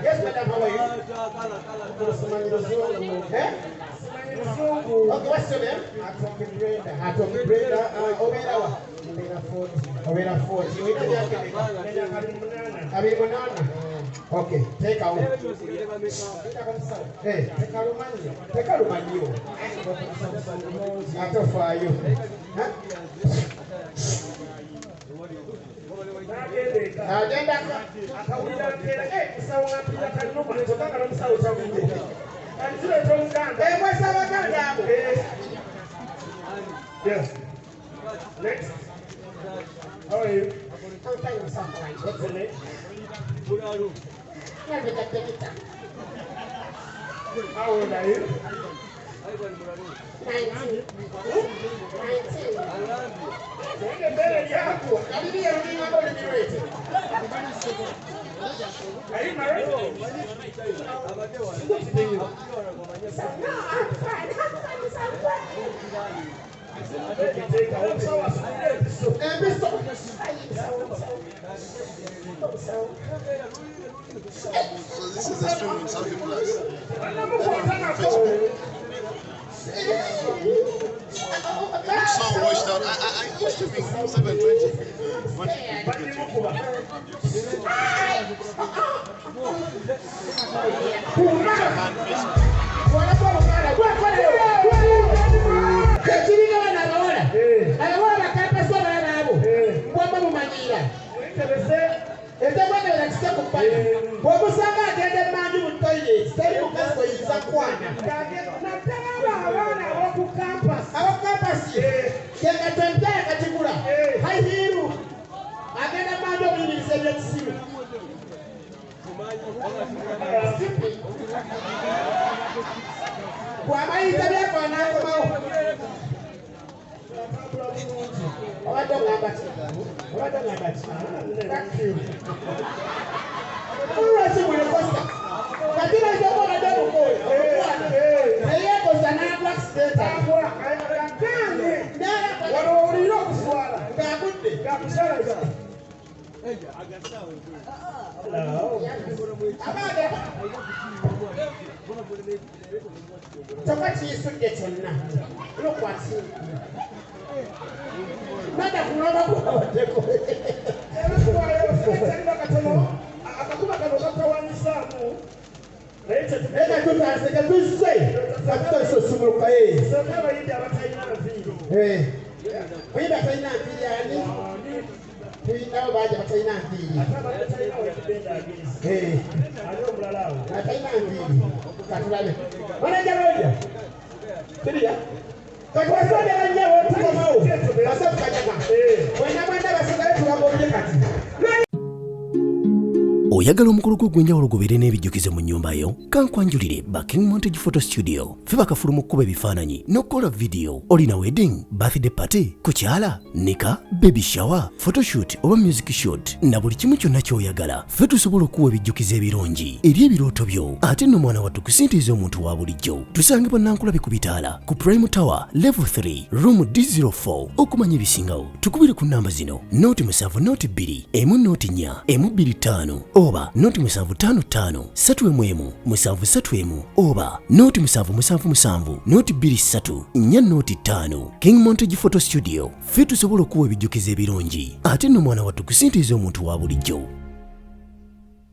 Yes, madam, how are you? Okay, what's your name? Atomic Brenda. Overa 40. Okay, take out. Hey, take out money. After for you. Yes. Next. How are you? What's your name? How old are you? 19. Are you married? No, I'm fine. So this is the stream in Southern Plus. You sound washed out. I used to be 720. Oyagala omukolo gw'enjawulo gubeere n'ebijjukize mu nnyumba yo kankwanjulire ba King Montage Photo Studio fe bakafuluma okukuba ebifaananyi n'okukola video. Olina wedding, birthday party, kukyala, nika, baby shower, photoshoot oba music shoot na buli kimu kyonna ky'oyagala ffe tusobola okuwa ebijjukize ebirungi eri ebirooto byo ate nno mwana wattu kusintiiza omuntu wa bulijjo. Tusangibwa Nankulabi ku Bitaala ku Prime Tower Level 3 Room D04. Okumanya ebisingawo tukubire ku nnamba zino: noti 7 noti 2 emu noti 4 emu 25 oba noti 755 3 731 oba noti 777 noti 23 4 noti 5. King Montage Photo Studio ffe tusobola okuwa ebijjukize ebirungi ate nno mwana wattu kusintiiza omuntu wa bulijjo.